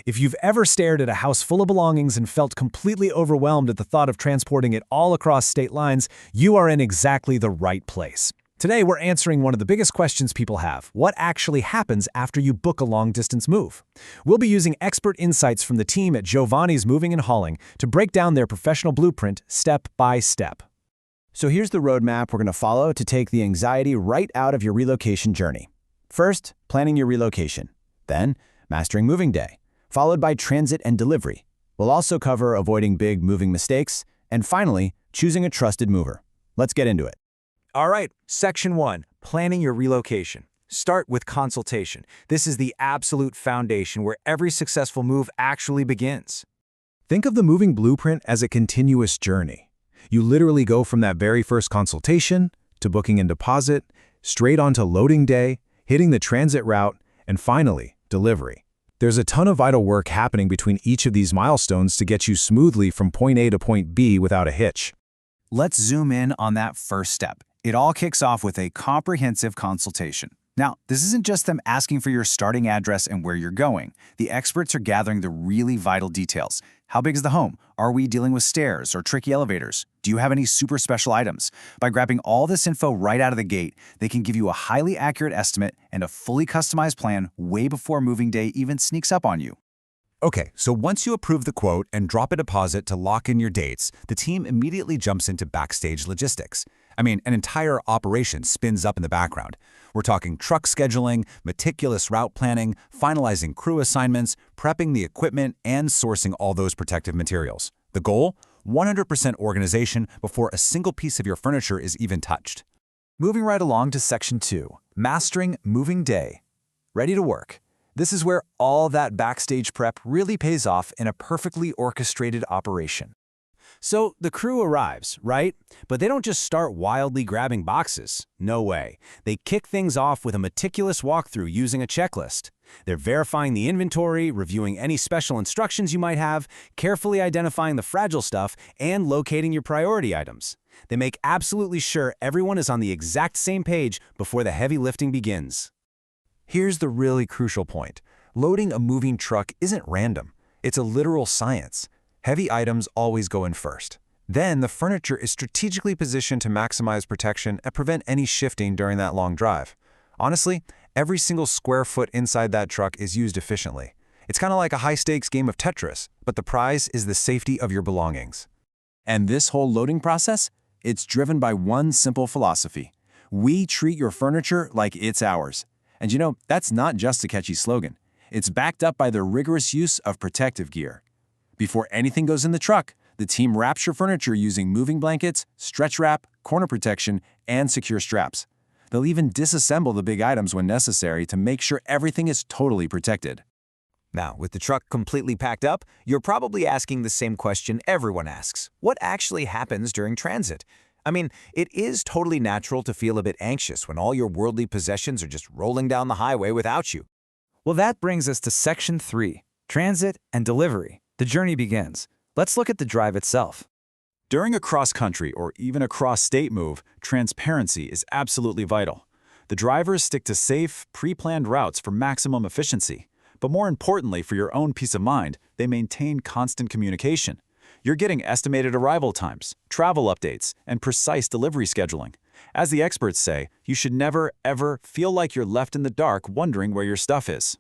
If you've ever stared at a house full of belongings and felt completely overwhelmed at the thought of transporting it all across state lines, you are in exactly the right place. Today, we're answering one of the biggest questions people have: what actually happens after you book a long-distance move? We'll be using expert insights from the team at Joevany's Moving and Hauling to break down their professional blueprint step by step. So here's the roadmap we're going to follow to take the anxiety right out of your relocation journey. First, planning your relocation. Then, mastering moving day, followed by transit and delivery. We'll also cover avoiding big moving mistakes, and finally, choosing a trusted mover. Let's get into it. All right, Section 1, planning your relocation. Start with consultation. This is the absolute foundation where every successful move actually begins. Think of the moving blueprint as a continuous journey. You literally go from that very first consultation to booking and deposit, straight onto loading day, hitting the transit route, and finally, delivery. There's a ton of vital work happening between each of these milestones to get you smoothly from point A to point B without a hitch. Let's zoom in on that first step. It all kicks off with a comprehensive consultation. Now, this isn't just them asking for your starting address and where you're going. The experts are gathering the really vital details. How big is the home? Are we dealing with stairs or tricky elevators? Do you have any super special items? By grabbing all this info right out of the gate, they can give you a highly accurate estimate and a fully customized plan way before moving day even sneaks up on you. Okay, so once you approve the quote and drop a deposit to lock in your dates, the team immediately jumps into backstage logistics. An entire operation spins up in the background. We're talking truck scheduling, meticulous route planning, finalizing crew assignments, prepping the equipment, and sourcing all those protective materials. The goal? 100% organization before a single piece of your furniture is even touched. Moving right along to Section 2, mastering moving day. Ready to work. This is where all that backstage prep really pays off in a perfectly orchestrated operation. So the crew arrives, right? But they don't just start wildly grabbing boxes. No way. They kick things off with a meticulous walkthrough using a checklist. They're verifying the inventory, reviewing any special instructions you might have, carefully identifying the fragile stuff, and locating your priority items. They make absolutely sure everyone is on the exact same page before the heavy lifting begins. Here's the really crucial point. Loading a moving truck isn't random. It's a literal science. Heavy items always go in first. Then the furniture is strategically positioned to maximize protection and prevent any shifting during that long drive. Honestly, every single square foot inside that truck is used efficiently. It's kind of like a high-stakes game of Tetris, but the prize is the safety of your belongings. And this whole loading process? It's driven by one simple philosophy. We treat your furniture like it's ours. And you know, that's not just a catchy slogan. It's backed up by the rigorous use of protective gear. Before anything goes in the truck, the team wraps your furniture using moving blankets, stretch wrap, corner protection, and secure straps. They'll even disassemble the big items when necessary to make sure everything is totally protected. Now, with the truck completely packed up, you're probably asking the same question everyone asks. What actually happens during transit? It is totally natural to feel a bit anxious when all your worldly possessions are just rolling down the highway without you. Well, that brings us to Section 3, transit and delivery. The journey begins. Let's look at the drive itself. During a cross-country or even a cross-state move, transparency is absolutely vital. The drivers stick to safe, pre-planned routes for maximum efficiency. But more importantly, for your own peace of mind, they maintain constant communication. You're getting estimated arrival times, travel updates, and precise delivery scheduling. As the experts say, you should never, ever feel like you're left in the dark wondering where your stuff is.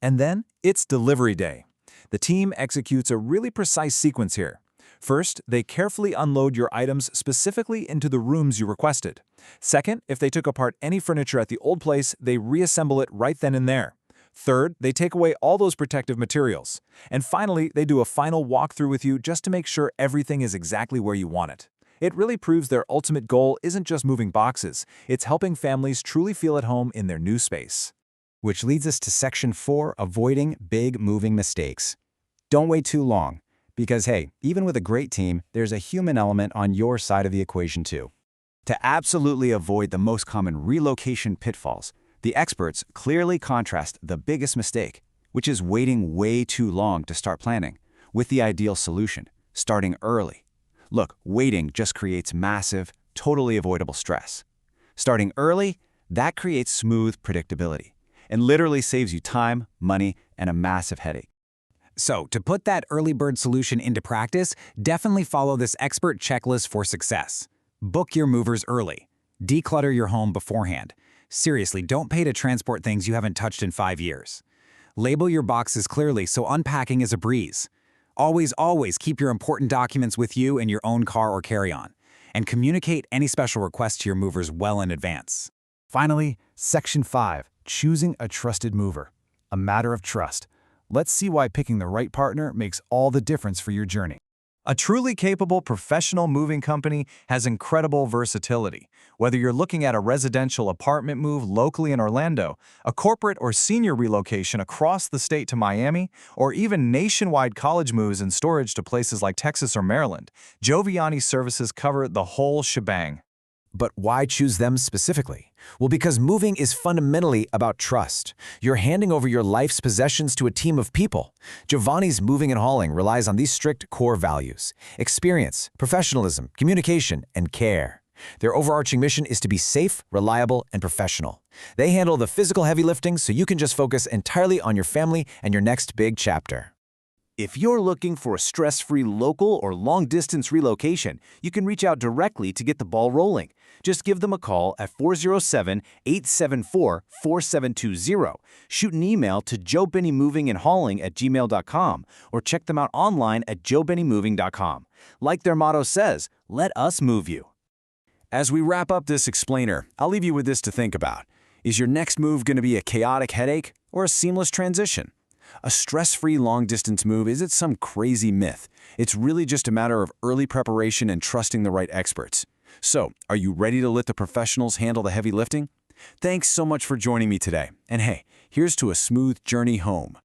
And then it's delivery day. The team executes a really precise sequence here. First, they carefully unload your items specifically into the rooms you requested. Second, if they took apart any furniture at the old place, they reassemble it right then and there. Third, they take away all those protective materials. And finally, they do a final walkthrough with you just to make sure everything is exactly where you want it. It really proves their ultimate goal isn't just moving boxes, it's helping families truly feel at home in their new space. Which leads us to Section 4, avoiding big moving mistakes. Don't wait too long, because hey, even with a great team, there's a human element on your side of the equation too. To absolutely avoid the most common relocation pitfalls, the experts clearly contrast the biggest mistake, which is waiting way too long to start planning, with the ideal solution, starting early. Look, waiting just creates massive, totally avoidable stress. Starting early, that creates smooth predictability. and literally saves you time, money, and a massive headache. So, to put that early bird solution into practice, definitely follow this expert checklist for success. Book your movers early. Declutter your home beforehand. Seriously, don't pay to transport things you haven't touched in 5 years. Label your boxes clearly so unpacking is a breeze. Always keep your important documents with you in your own car or carry-on. And communicate any special requests to your movers well in advance. Finally, Section 5, choosing a trusted mover. A matter of trust. Let's see why picking the right partner makes all the difference for your journey. A truly capable professional moving company has incredible versatility. Whether you're looking at a residential apartment move locally in Orlando, a corporate or senior relocation across the state to Miami, or even nationwide college moves and storage to places like Texas or Maryland, Joevany services cover the whole shebang. But why choose them specifically? Well, because moving is fundamentally about trust. You're handing over your life's possessions to a team of people. Joevany's Moving and Hauling relies on these strict core values: experience, professionalism, communication, and care. Their overarching mission is to be safe, reliable, and professional. They handle the physical heavy lifting so you can just focus entirely on your family and your next big chapter. If you're looking for a stress-free local or long-distance relocation, you can reach out directly to get the ball rolling. Just give them a call at 407-874-4720. Shoot an email to joebennymovingandhauling@gmail.com or check them out online at joebennymoving.com. Like their motto says, let us move you. As we wrap up this explainer, I'll leave you with this to think about. Is your next move going to be a chaotic headache or a seamless transition? A stress-free long-distance move isn't some crazy myth. It's really just a matter of early preparation and trusting the right experts. So, are you ready to let the professionals handle the heavy lifting? Thanks so much for joining me today. And hey, here's to a smooth journey home.